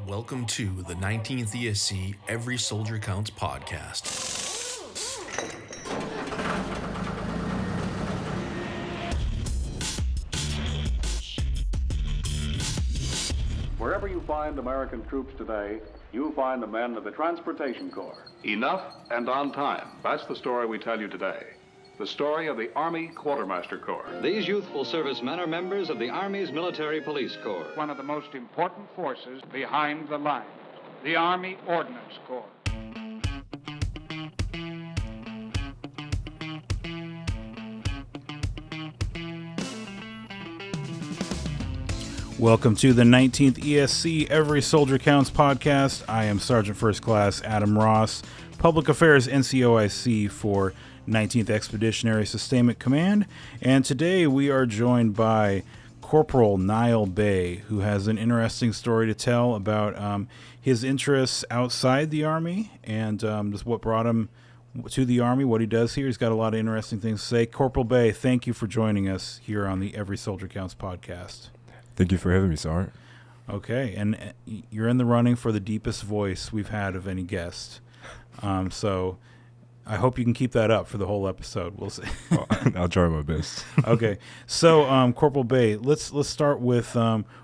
Welcome to the 19th ESC Every Soldier Counts podcast. Wherever you find American troops today, you find the men of the Transportation Corps. Enough and on time. That's the story we tell you today. The story of the Army Quartermaster Corps. These youthful servicemen are members of the Army's Military Police Corps. One of the most important forces behind the lines, the Army Ordnance Corps. Welcome to the 19th ESC Every Soldier Counts podcast. I am Sergeant First Class Adam Ross, Public Affairs NCOIC for 19th Expeditionary Sustainment Command, and today we are joined by Corporal Nyle Bey, who has an interesting story to tell about his interests outside the Army and just what brought him to the Army, what he does here. He's got a lot of interesting things to say. Corporal Bey, thank you for joining us here on the Every Soldier Counts podcast. Thank you for having me, Sergeant. Okay, and you're in the running for the deepest voice we've had of any guest. So I hope you can keep that up for the whole episode. We'll see. I'll try my best. Okay, so Corporal Bey, let's start with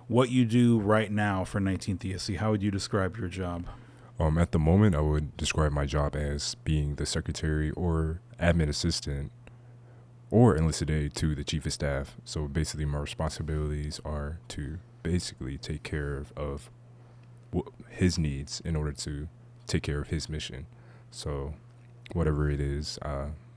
what you do right now for 19th ESC. How would you describe your job? At the moment, I would describe my job as being the secretary or admin assistant or enlisted aide to the chief of staff. So basically, my responsibilities are to basically take care of his needs in order to take care of his mission. So whatever it is,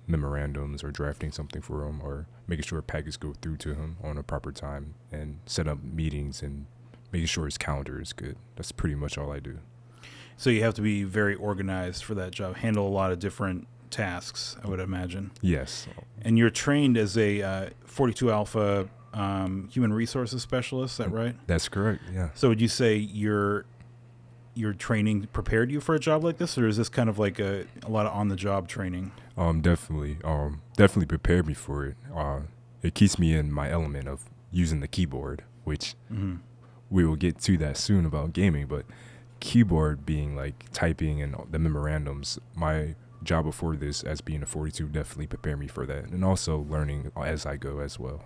memorandums or drafting something for him or making sure packets go through to him on a proper time and set up meetings and making sure his calendar is good. That's pretty much all I do. So you have to be very organized for that job, handle a lot of different tasks, I would imagine. Yes. And you're trained as a 42 Alpha human resources specialist, is that right? That's correct, yeah. So would you say your training prepared you for a job like this, or is this kind of like a lot of on-the-job training? Definitely prepared me for it. It keeps me in my element of using the keyboard, which we will get to that soon about gaming, but keyboard being like typing and the memorandums, my job before this as being a 42 definitely prepared me for that, and also learning as I go as well.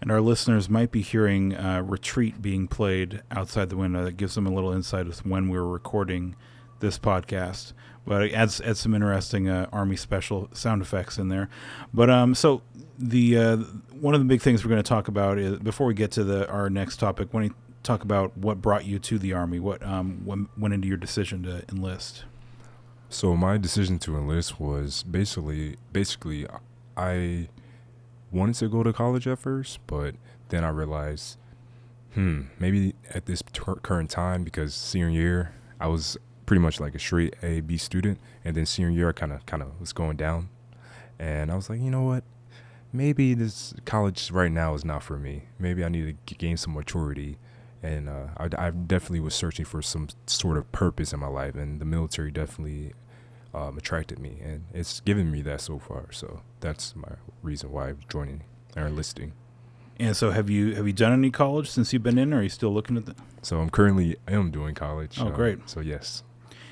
And our listeners might be hearing Retreat being played outside the window. That gives them a little insight as to when we're recording this podcast. But it adds some interesting Army special sound effects in there. But so the one of the big things we're going to talk about is, before we get to our next topic, when you talk about what brought you to the Army, what went into your decision to enlist. So my decision to enlist was basically I wanted to go to college at first, but then I realized, maybe at this current time, because senior year I was pretty much like a straight A, B student, and then senior year I kind of was going down, and I was like, you know what, maybe this college right now is not for me. Maybe I need to gain some maturity, and I definitely was searching for some sort of purpose in my life, and the military definitely attracted me, and it's given me that so far. So that's my reason why I'm joining or enlisting. And so have you done any college since you've been in, or are you still looking at that? So I'm currently doing college. Oh, great. So yes.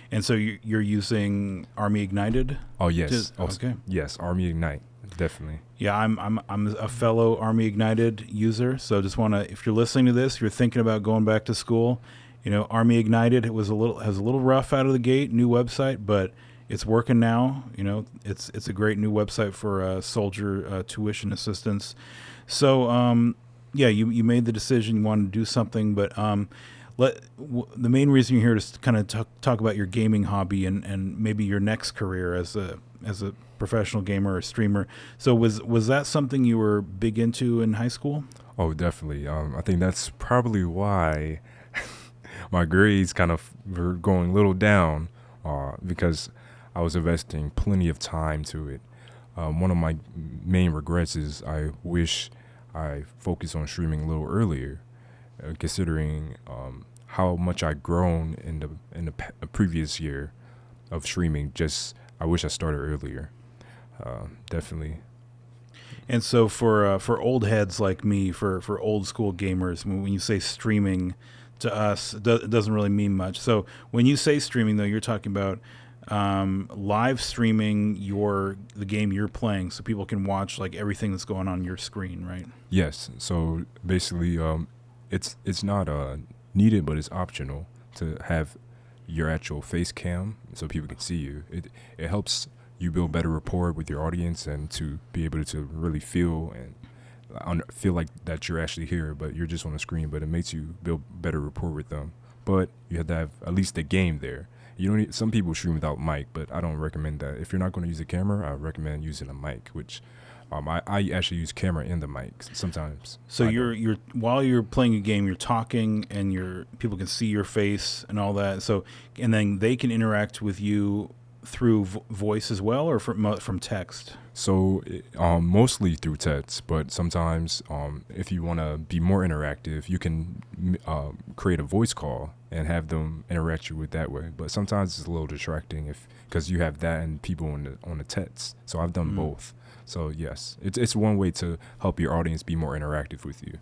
And so you're using Army Ignited? Oh, yes. Okay. Yes, Army Ignite, definitely. Yeah, I'm a fellow Army Ignited user, so just want to, if you're listening to this, you're thinking about going back to school, Army Ignited, has a little rough out of the gate, new website, but it's working now. It's a great new website for soldier tuition assistance. So you made the decision, you wanted to do something, but the main reason you're here is to kind of talk about your gaming hobby and maybe your next career as a professional gamer or streamer. So was that something you were big into in high school? Oh, definitely. I think that's probably why my grades kind of were going a little down, because I was investing plenty of time to it. One of my main regrets is I wish I focused on streaming a little earlier, considering how much I'd grown in the previous year of streaming. I wish I started earlier. Definitely. And so for old heads like me, for old school gamers, when you say streaming, to us, it doesn't really mean much. So when you say streaming, though, you're talking about live streaming the game you're playing, so people can watch like everything that's going on your screen, right? Yes. So basically, it's not needed, but it's optional to have your actual face cam so people can see you. It helps you build better rapport with your audience and to be able to really feel like that you're actually here, but you're just on the screen. But it makes you build better rapport with them. But you have to have at least the game there. You don't need, some people stream without mic, but I don't recommend that. If you're not going to use a camera, I recommend using a mic, which I actually use camera in the mic sometimes. So you're while you're playing a game, you're talking and people can see your face and all that. So and then they can interact with you through voice as well, or from text. So mostly through text, but sometimes if you want to be more interactive, you can create a voice call and have them interact you with that way. But sometimes it's a little distracting because you have that and people on the text. So I've done both. So yes, it's one way to help your audience be more interactive with you.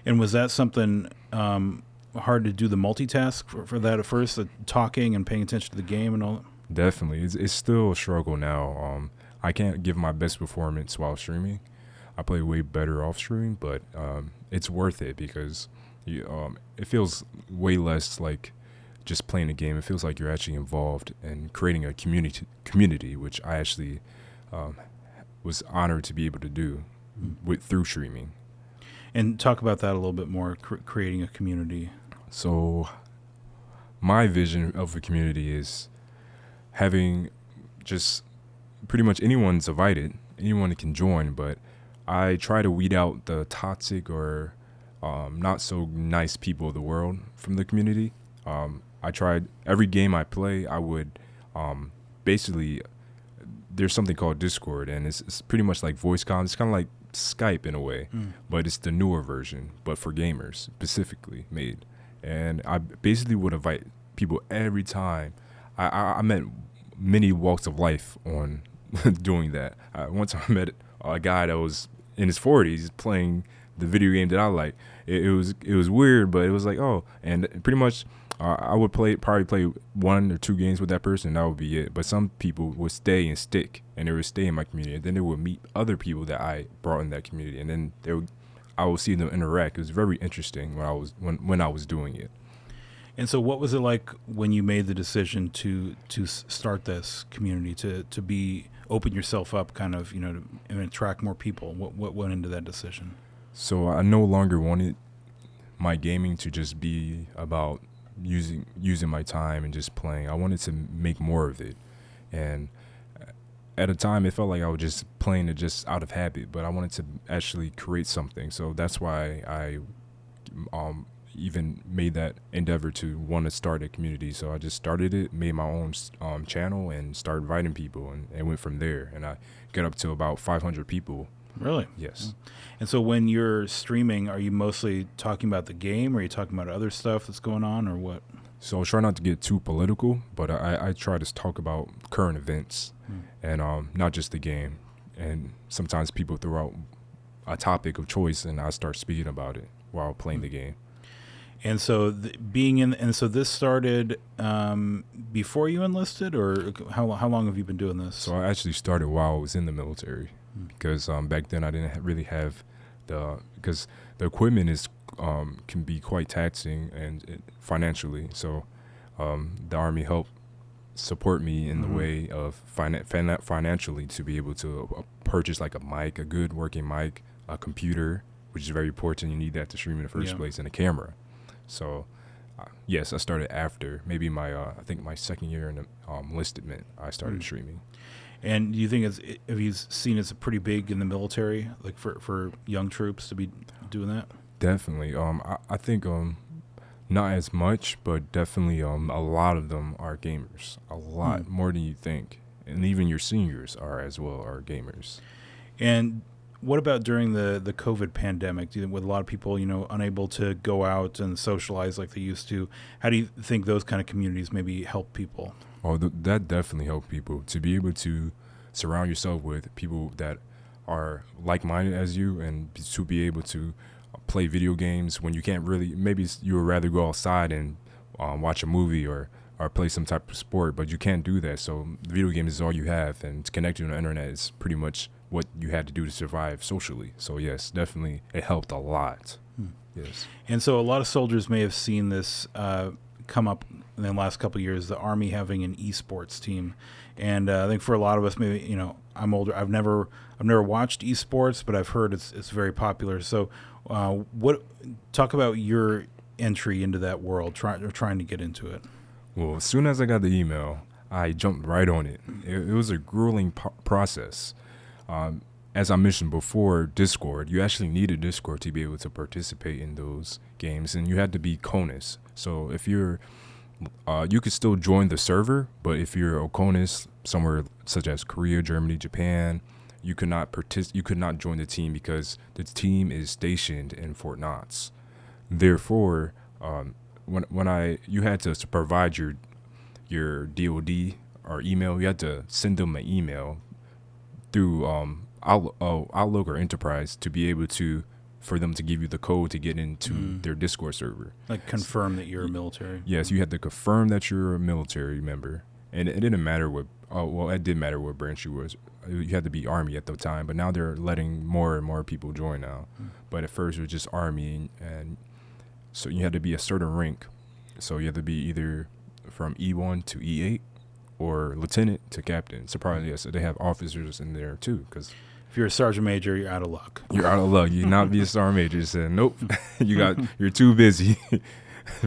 And was that something hard to do, the multitask for that at first, the talking and paying attention to the game and all that? Definitely. It's still a struggle now. I can't give my best performance while streaming. I play way better off streaming, but it's worth it because it feels way less like just playing a game. It feels like you're actually involved in creating a community, which I actually was honored to be able to do through streaming. And talk about that a little bit more, creating a community. So my vision of a community is having just pretty much anyone's invited, anyone can join, but I try to weed out the toxic or not so nice people of the world from the community. I tried every game I play, I would basically, there's something called Discord, and it's pretty much like voice comms. It's kind of like Skype in a way, but it's the newer version, but for gamers specifically made. And I basically would invite people every time. I met many walks of life on doing that. One time I met a guy that was in his 40s playing the video game that I like. It was weird, but it was like, oh, and pretty much I would probably play 1 or 2 games with that person. That would be it. But some people would stay and stick, and they would stay in my community. And then they would meet other people that I brought in that community, and then I would see them interact. It was very interesting when I was doing it. And so what was it like when you made the decision to start this community, to open yourself up kind of, and attract more people? What went into that decision? So I no longer wanted my gaming to just be about using my time and just playing. I wanted to make more of it. And at a time it felt like I was just playing it just out of habit, but I wanted to actually create something. So that's why I even made that endeavor to want to start a community. So I just started it, made my own channel, and started inviting people, and went from there. And I got up to about 500 people. Really? Yes. And so when you're streaming, are you mostly talking about the game, or are you talking about other stuff that's going on, or what? So I try not to get too political, but I try to talk about current events and not just the game. And sometimes people throw out a topic of choice, and I start speaking about it while playing the game. And so so this started before you enlisted, or how long have you been doing this? So I actually started while I was in the military, because back then I didn't really have because the equipment can be quite taxing and financially. So the Army helped support me in the way of financially to be able to purchase like a mic, a good working mic, a computer, which is very important. You need that to stream in the first place, and a camera. So, yes, I started after maybe I think my second year in the enlistment, I started streaming. And do you think have you seen it's pretty big in the military, like for young troops to be doing that? Definitely. I think not as much, but definitely a lot of them are gamers. A lot more than you think, and even your seniors are gamers. And what about during the COVID pandemic, with a lot of people, unable to go out and socialize like they used to? How do you think those kind of communities maybe help people? Oh, that definitely helped people. To be able to surround yourself with people that are like-minded as you, and to be able to play video games when you can't really. Maybe you would rather go outside and watch a movie or play some type of sport, but you can't do that. So video games is all you have, and connecting to the internet is pretty much what you had to do to survive socially. So yes, definitely it helped a lot. Yes. And so a lot of soldiers may have seen this come up in the last couple of years, the Army having an esports team. And I think for a lot of us, maybe, you know, I'm older. I've never watched esports, but I've heard it's very popular. So talk about your entry into that world, trying to get into it. Well, as soon as I got the email, I jumped right on it. It was a grueling process. As I mentioned before, Discord, you actually needed Discord to be able to participate in those games, and you had to be CONUS. So if you're, you could still join the server, but if you're a CONUS somewhere such as Korea, Germany, Japan, you could not join the team because the team is stationed in Fort Knox. Therefore, you had to provide your DOD or email, you had to send them an email through Outlook or Enterprise to be able for them to give you the code to get into their Discord server. Like confirm that you're a military. Yes, you had to confirm that you're a military member, and it didn't matter what. It did matter what branch you was. You had to be Army at the time, but now they're letting more and more people join now. But at first it was just Army, and so you had to be a certain rank. So you had to be either from E1 to E8 or lieutenant to captain. Surprisingly, yes, so they have officers in there too. Because if you're a sergeant major, you're out of luck. You're out of luck. You not be a sergeant major. You said nope. You're too busy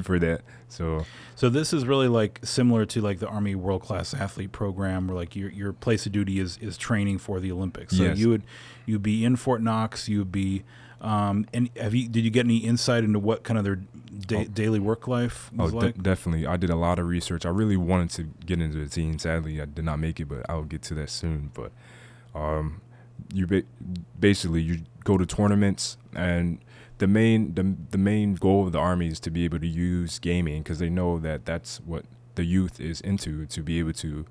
for that. So this is really like similar to like the Army World Class Athlete Program, where like your place of duty is training for the Olympics. So yes. you'd be in Fort Knox. You'd be and did you get any insight into what kind of their daily work life was like? Definitely. I did a lot of research. I really wanted to get into the team. Sadly, I did not make it, but I'll get to that soon. But basically you go to tournaments, and the main goal of the Army is to be able to use gaming, because they know that that's what the youth is into, to be able to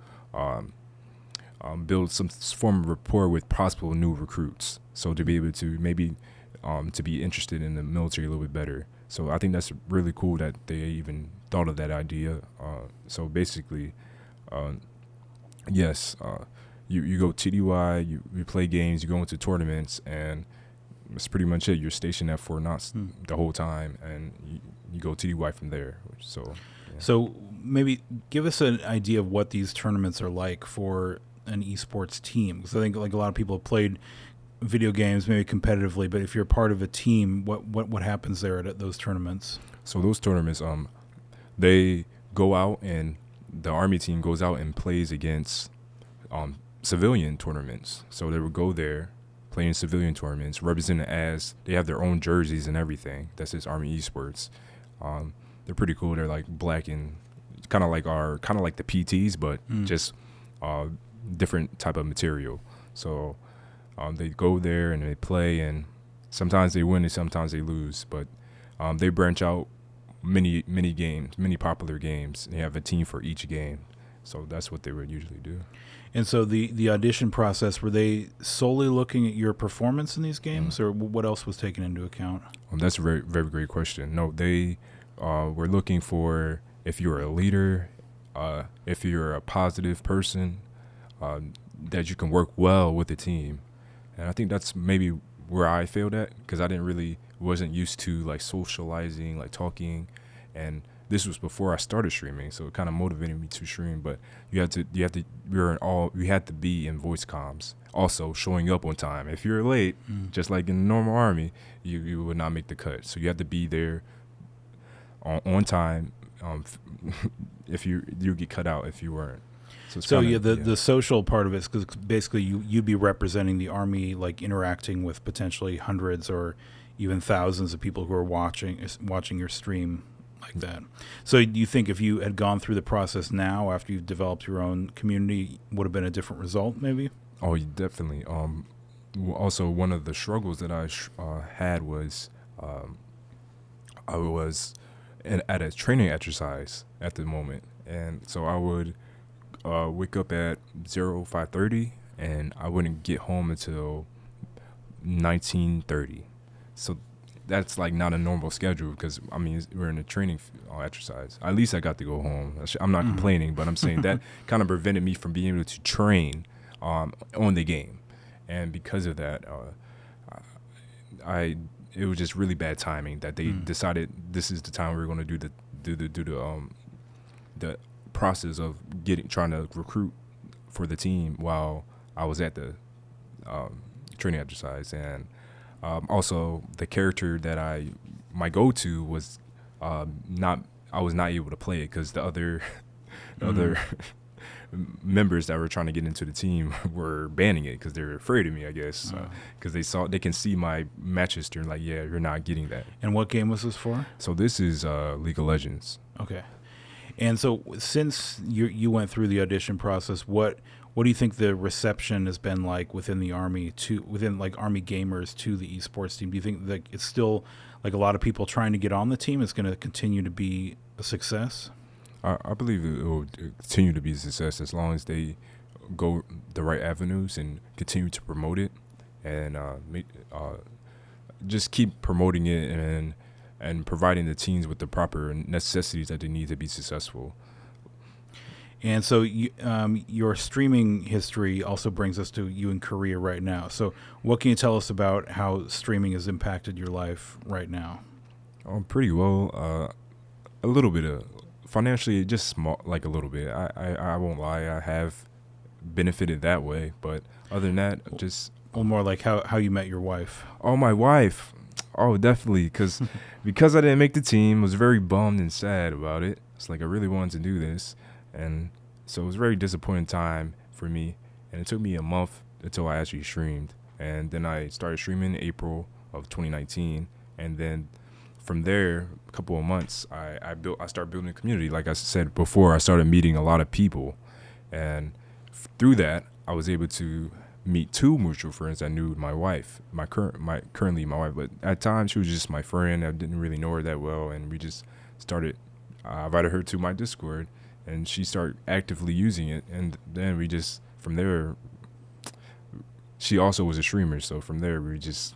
build some form of rapport with possible new recruits. So to be able to maybe to be interested in the military a little bit better. So I think that's really cool that they even thought of that idea. So basically, yes, you go TDY, you play games, you go into tournaments, and that's pretty much it. You're stationed at Fort Knox the whole time, and you go TDY from there. So maybe give us an idea of what these tournaments are like for an esports team, because I think like a lot of people have played video games maybe competitively, but if you're part of a team, what happens there at those tournaments? So those tournaments, they go out, and the Army team goes out and plays against civilian tournaments. So they would go there, play in civilian tournaments, represented as they have their own jerseys and everything. That's just Army Esports. They're pretty cool. They're like black and kind of like the PTs, but just different type of material. So they go there and they play, and sometimes they win and sometimes they lose. But they branch out many games, many popular games. They have a team for each game. So that's what they would usually do. And so the audition process, were they solely looking at your performance in these games, or what else was taken into account? That's a very, very great question. No, they were looking for if you're a leader, if you're a positive person, that you can work well with the team. And I think that's maybe where I failed at, because I wasn't used to like socializing, like talking, and this was before I started streaming, so it kind of motivated me to stream. But we had to be in voice comms. Also, showing up on time. If you're late, just like in the normal Army, you would not make the cut. So you have to be there on time. If you get cut out if you weren't. So the social part of it is because basically you'd be representing the Army, like interacting with potentially hundreds or even thousands of people who are watching your stream like that. So do you think if you had gone through the process now, after you've developed your own community, would have been a different result maybe? Oh, definitely. Also, one of the struggles that I had was I was at a training exercise at the moment, and so I would wake up at 5:30, and I wouldn't get home until 19:30. So that's like not a normal schedule because I mean we're in a training exercise. At least I got to go home. I'm not complaining, but I'm saying that kind of prevented me from being able to train on the game, and because of that, it was just really bad timing that they decided this is the time we were going to do the process of trying to recruit for the team while I was at the training exercise. And also the character that my go-to was I was not able to play it because the other members that were trying to get into the team were banning it because they were afraid of me, I guess, because they can see my match history and like, yeah, you're not getting that. And what game was this for? So this is League of Legends. Okay. And so since you went through the audition process, what do you think the reception has been like within the Army within like Army gamers to the esports team? Do you think that it's still like a lot of people trying to get on the team is going to continue to be a success? I believe it will continue to be a success as long as they go the right avenues and continue to promote it and just keep promoting it and providing the teams with the proper necessities that they need to be successful. And so your streaming history also brings us to you in Korea right now. So what can you tell us about how streaming has impacted your life right now? Pretty well. A little bit of financially, just small, like a little bit. I won't lie. I have benefited that way. But other than that, just... Well, more like how you met your wife. Oh, my wife. Oh, definitely. Because I didn't make the team, I was very bummed and sad about it. It's like I really wanted to do this. And so it was a very disappointing time for me. And it took me a month until I actually streamed. And then I started streaming in April of 2019. And then from there, a couple of months, I started building a community. Like I said before, I started meeting a lot of people. And through that, I was able to meet two mutual friends. I knew my wife, currently my wife, but at times she was just my friend. I didn't really know her that well. And we just started, I invited her to my Discord. And she started actively using it, and then we just, from there, she also was a streamer, so from there we just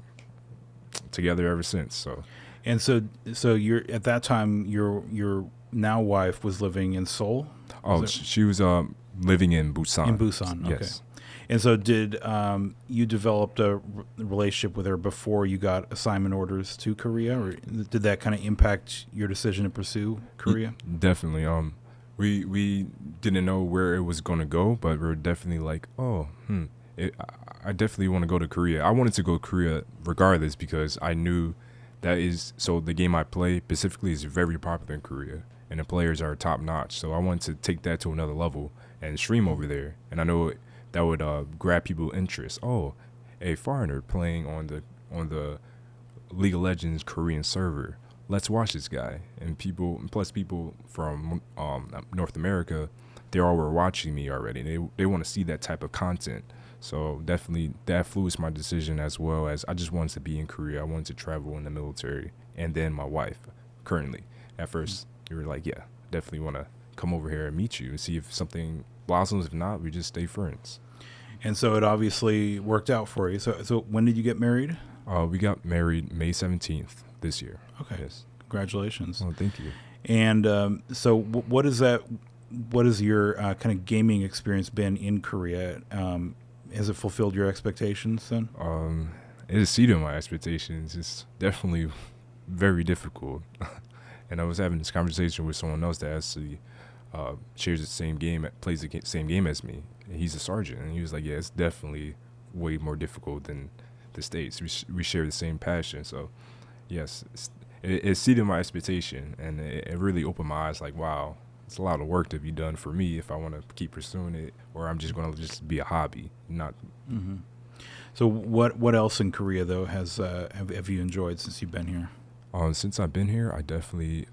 together ever since. So, and so you're at that time your now wife was living in Seoul. Oh, she was living in Busan. In Busan, okay. Yes. And so did you developed a relationship with her before you got assignment orders to Korea, or did that kind of impact your decision to pursue Korea? Definitely. We didn't know where it was going to go, but we were definitely like, I definitely want to go to Korea. I wanted to go to Korea regardless because I knew the game I play specifically is very popular in Korea, and the players are top notch. So I wanted to take that to another level and stream over there. And I know that would grab people's interest. Oh, a foreigner playing on the League of Legends Korean server. Let's watch this guy. And people from North America, they all were watching me already. They want to see that type of content. So definitely that influenced my decision, as well as I just wanted to be in Korea. I wanted to travel in the military. And then my wife, currently. At first, we were like, yeah, definitely want to come over here and meet you and see if something blossoms. If not, we just stay friends. And so it obviously worked out for you. So when did you get married? We got married May 17th this year. Okay. Yes. Congratulations. Oh, thank you. And so what is that? What has your kind of gaming experience been in Korea? Has it fulfilled your expectations then? It exceeded my expectations. It's definitely very difficult. And I was having this conversation with someone else that actually shares the same game, plays the same game as me. And he's a sergeant, and he was like, yeah, it's definitely way more difficult than the States. We share the same passion. So, yes, it exceeded my expectation, and it really opened my eyes like, wow, it's a lot of work to be done for me if I want to keep pursuing it, or I'm just going to just be a hobby, not. Mm-hmm. So what else in Korea, though, have you enjoyed since you've been here? Since I've been here, I definitely,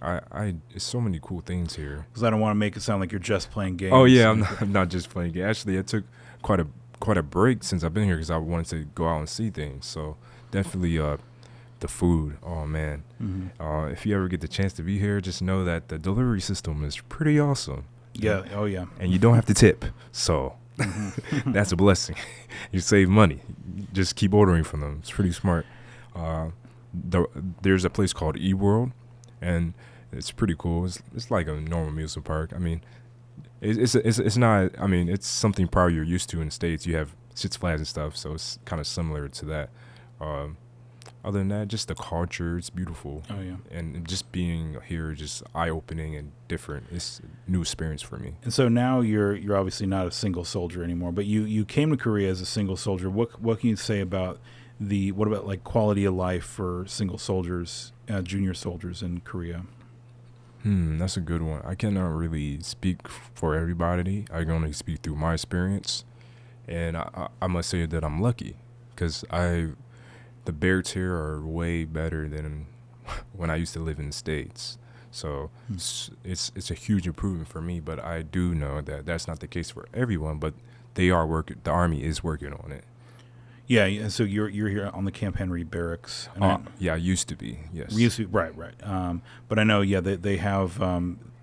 it's so many cool things here. Because I don't want to make it sound like you're just playing games. Oh, yeah, I'm not just playing games. Actually, I took quite a break since I've been here because I wanted to go out and see things. So definitely the food. Oh, man. Mm-hmm. If you ever get the chance to be here, just know that the delivery system is pretty awesome. Yeah. Oh, yeah. And you don't have to tip. So that's a blessing. You save money. Just keep ordering from them. It's pretty smart. There's a place called eWorld, and it's pretty cool. It's like a normal amusement park. I mean, it's not. I mean, it's something probably you're used to in the States. You have Six Flags and stuff, so it's kind of similar to that. Other than that, just the culture, it's beautiful. Oh yeah. And just being here, just eye-opening and different. It's a new experience for me. And so now you're obviously not a single soldier anymore, but you came to Korea as a single soldier. What can you say about what about like quality of life for single soldiers, junior soldiers in Korea? That's a good one. I cannot really speak for everybody. I can only speak through my experience, and I must say that I'm lucky because the barracks here are way better than when I used to live in the States. So it's a huge improvement for me, but I do know that that's not the case for everyone, but the Army is working on it. Yeah, and so you're here on the Camp Henry barracks. Yeah, I used to be, yes. Right. But I know, yeah, they have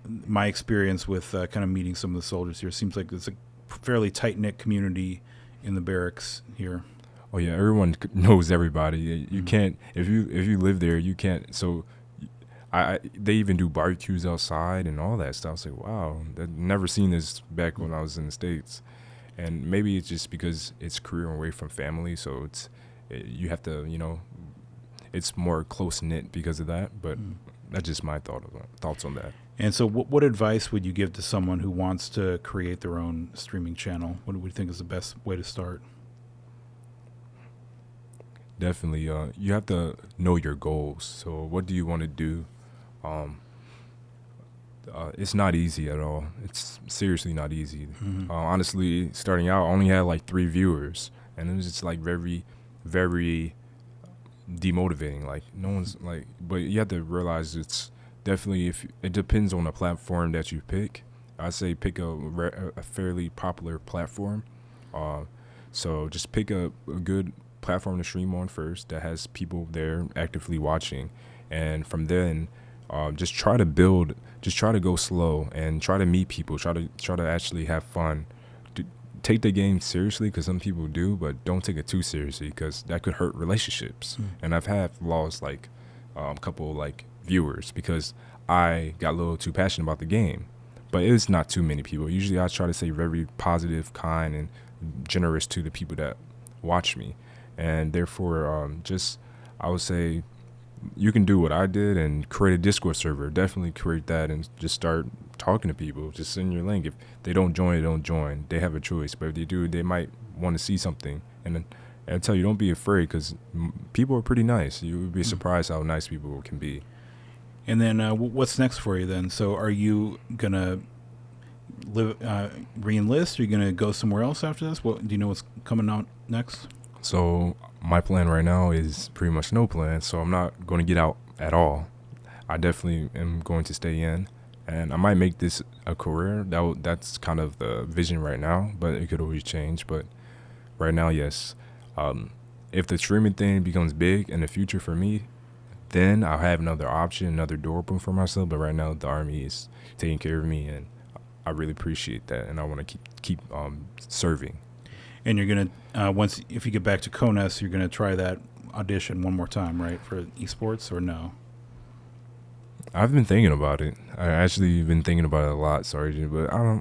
my experience with kind of meeting some of the soldiers here. Seems like it's a fairly tight-knit community in the barracks here. Oh yeah, everyone knows everybody. You can't if you live there, you can't. So, they even do barbecues outside and all that stuff. I was like, wow, I've never seen this back when I was in the States. And maybe it's just because it's career away from family, so you have to, it's more close knit because of that. But that's just my thoughts on that. And so, what advice would you give to someone who wants to create their own streaming channel? What do you think is the best way to start? Definitely, you have to know your goals. So what do you want to do? It's not easy at all. It's seriously not easy. Honestly, starting out, I only had like 3 viewers, and it was just like very, very demotivating. Like no one's like, but you have to realize it's definitely it depends on the platform that you pick. I say pick a fairly popular platform. So just pick a good platform to stream on first that has people there actively watching, and from then just try to go slow and try to meet people, try to actually have fun. Take the game seriously, because some people do, but don't take it too seriously, because that could hurt relationships. And I've lost like a couple like viewers because I got a little too passionate about the game. But it's not too many people. Usually I try to stay very positive, kind, and generous to the people that watch me. And therefore, I would say you can do what I did and create a Discord server. Definitely create that and just start talking to people. Just send your link. If they don't join, they don't join. They have a choice. But if they do, they might want to see something. And I tell you, don't be afraid, because people are pretty nice. You would be surprised how nice people can be. And then what's next for you then? So are you going to re-enlist? Are you going to go somewhere else after this? Do you know what's coming out next? So my plan right now is pretty much no plan. So I'm not going to get out at all. I definitely am going to stay in. And I might make this a career. That's kind of the vision right now, but it could always change. But right now, yes. If the streaming thing becomes big in the future for me, then I'll have another option, another door open for myself. But right now, the Army is taking care of me, and I really appreciate that. And I want to keep serving. And you're going to, if you get back to CONUS, you're going to try that audition one more time, right, for esports, or no? I've been thinking about it. I actually been thinking about it a lot, Sergeant, but I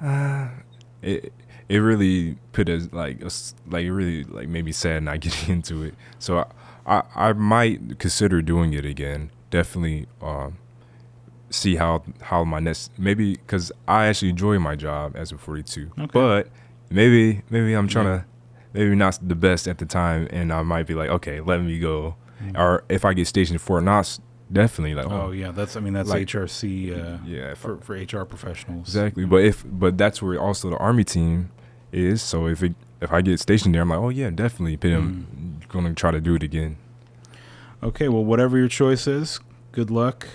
don't. It really put us it really made me sad not getting into it. So I might consider doing it again. Definitely see how my next, maybe, because I actually enjoy my job as a 42. Okay. But maybe I'm trying to, maybe not the best at the time, and I might be like, okay, let me go. Or if I get stationed in Fort Knox, definitely like. Oh yeah, that's like, HRC. Yeah, for HR professionals. Exactly, but that's where also the Army team is. So if I get stationed there, I'm like, oh yeah, definitely. I'm gonna try to do it again. Okay, well, whatever your choice is, good luck,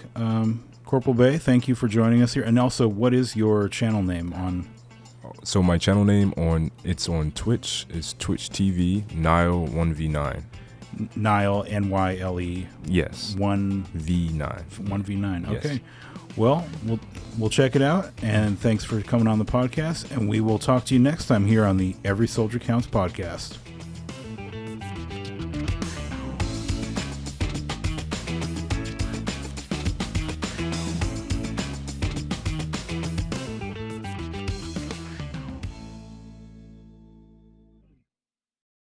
Corporal Bey. Thank you for joining us here. And also, what is your channel name on? So my channel name on Twitch is Twitch TV Nyle 1v9. Nyle, Nyle. Yes. 1v9. 1v9. Yes. Okay. Well, we'll check it out, and thanks for coming on the podcast, and we will talk to you next time here on the Every Soldier Counts podcast.